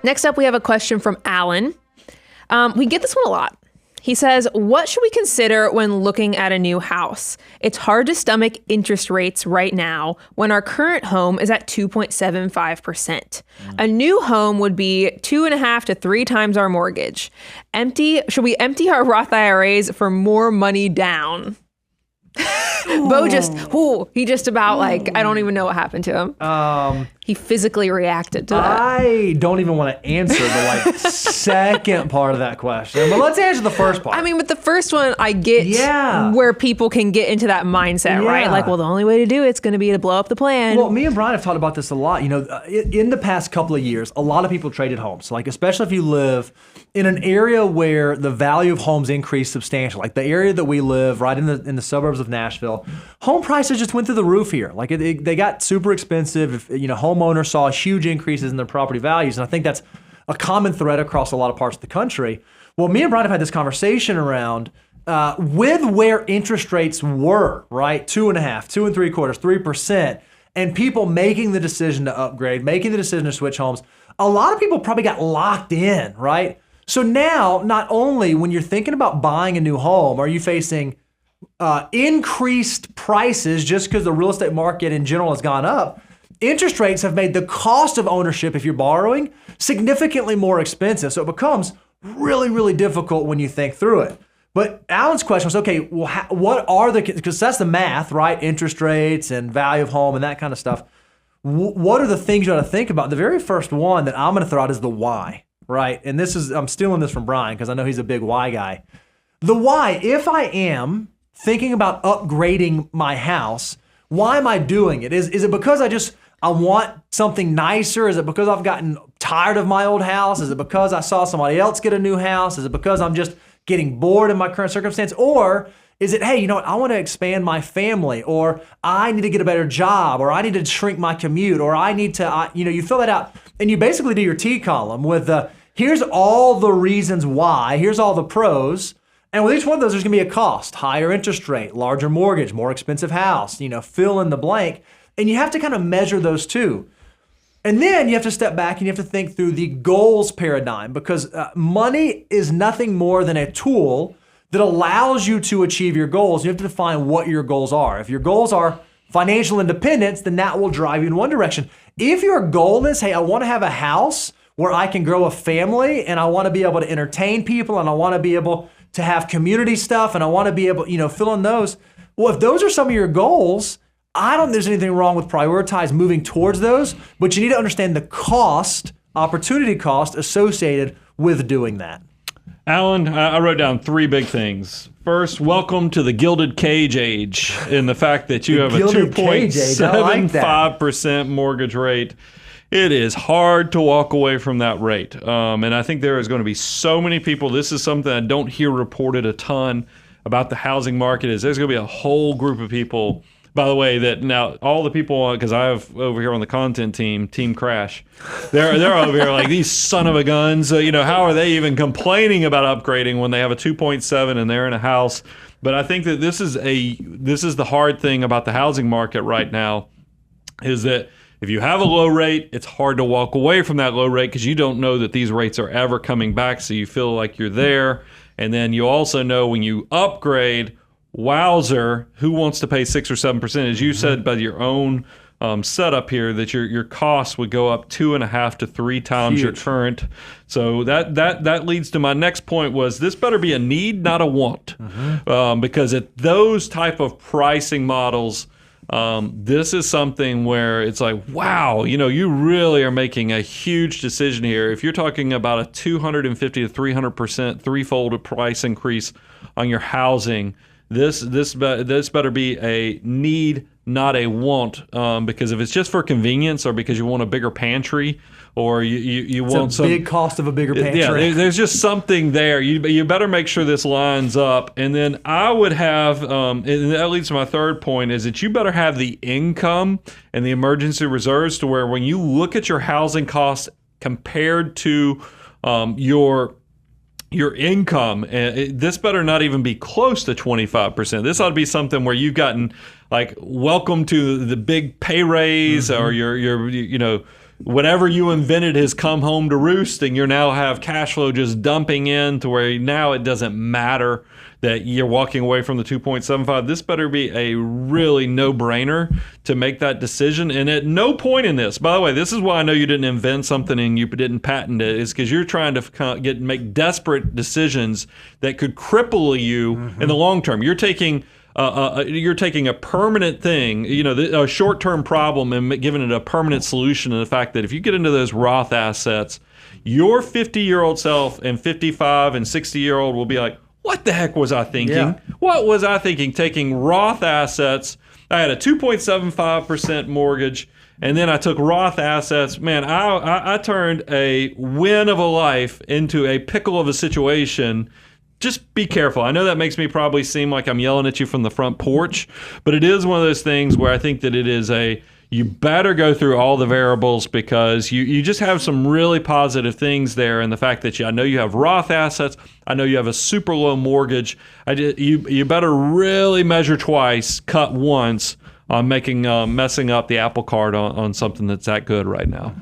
Next up, we have a question from Alan. We get this one a lot. He says, what should we consider when looking at a new house? It's hard to stomach interest rates right now when our current home is at 2.75%. A new home would be 2.5 to 3 times our mortgage. Should we empty our Roth IRAs for more money down? Bo he just about I don't even know what happened to him. He physically reacted to that. I don't even want to answer the second part of that question, but let's answer the first part. I mean, with the first one, I get where people can get into that mindset, right? Like, well, the only way to do it's going to be to blow up the plan. Well, me and Brian have talked about this a lot. You know, in the past couple of years, a lot of people traded homes. Like, especially if you live in an area where the value of homes increased substantially, like the area that we live, right in the suburbs of Nashville, home prices just went through the roof here. Like, they got super expensive. Homeowners saw huge increases in their property values, and I think that's a common thread across a lot of parts of the country. Well, me and Brian have had this conversation around with where interest rates were, right? 2.5%, 2.75%, 3%, and people making the decision to upgrade, making the decision to switch homes. A lot of people probably got locked in, right? So now, not only when you're thinking about buying a new home, are you facing increased prices just because the real estate market in general has gone up, interest rates have made the cost of ownership, if you're borrowing, significantly more expensive. So it becomes really, really difficult when you think through it. But Alan's question was, okay, well, what are because that's the math, right? Interest rates and value of home and that kind of stuff. What are the things you ought to think about? The very first one that I'm going to throw out is the why, right? And I'm stealing this from Brian because I know he's a big why guy. The why, if I am thinking about upgrading my house, why am I doing it? Is it because I want something nicer? Is it because I've gotten tired of my old house? Is it because I saw somebody else get a new house? Is it because I'm just getting bored in my current circumstance? Or is it, hey, you know what, I want to expand my family, or I need to get a better job, or I need to shrink my commute, or I need to, you fill that out and you basically do your T column with here's all the reasons why, here's all the pros. And with each one of those, there's going to be a cost: higher interest rate, larger mortgage, more expensive house, fill in the blank. And you have to kind of measure those two. And then you have to step back and you have to think through the goals paradigm, because money is nothing more than a tool that allows you to achieve your goals. You have to define what your goals are. If your goals are financial independence, then that will drive you in one direction. If your goal is, hey, I want to have a house where I can grow a family, and I want to be able to entertain people, and I want to be able to have community stuff, and I want to be able, fill in those. Well, if those are some of your goals, I don't think there's anything wrong with prioritize moving towards those, but you need to understand the opportunity cost associated with doing that. Alan, I wrote down 3 big things. First, welcome to the gilded cage age, in the fact that you have a 2.75% mortgage rate. It is hard to walk away from that rate. And I think there is going to be so many people. This is something I don't hear reported a ton about the housing market. Is there's going to be a whole group of people, by the way, that now all the people, because I have over here on the content team, Team Crash, they're over here like, these son of a guns. How are they even complaining about upgrading when they have a 2.7 and they're in a house? But I think that this is the hard thing about the housing market right now, is that if you have a low rate, it's hard to walk away from that low rate because you don't know that these rates are ever coming back, so you feel like you're there. And then you also know when you upgrade, wowzer, who wants to pay 6 or 7%? As you said, by your own setup here, that your costs would go up 2.5 to 3 times your current. So that leads to my next point: was this better be a need, not a want? Because at those type of pricing models, this is something where it's like, wow, you really are making a huge decision here. If you're talking about a 250 to 300% threefold price increase on your housing, this better be a need, not a want, because if it's just for convenience, or because you want a bigger pantry, or you want some big cost of a bigger pantry. Yeah, there's just something there. You better make sure this lines up. And then I would have, and that leads to my third point, is that you better have the income and the emergency reserves to where when you look at your housing costs compared to your income, this better not even be close to 25%. This ought to be something where you've gotten, like, welcome to the big pay raise, or whatever you invented has come home to roost, and you now have cash flow just dumping in to where now it doesn't matter that you're walking away from the 2.75. This better be a really no-brainer to make that decision. And at no point in this, by the way, this is why I know you didn't invent something and you didn't patent it, is because you're trying to make desperate decisions that could cripple you in the long term. You're taking a permanent thing, a short-term problem, and giving it a permanent solution. And the fact that if you get into those Roth assets, your 50-year-old self and 55 and 60-year-old will be like, what the heck was I thinking? Yeah. What was I thinking? Taking Roth assets. I had a 2.75% mortgage, and then I took Roth assets. Man, I turned a win of a life into a pickle of a situation. Just be careful. I know that makes me probably seem like I'm yelling at you from the front porch, but it is one of those things where I think that it is you better go through all the variables, because you just have some really positive things there. And the fact that I know you have Roth assets, I know you have a super low mortgage. You better really measure twice, cut once on messing up the apple cart on something that's that good right now.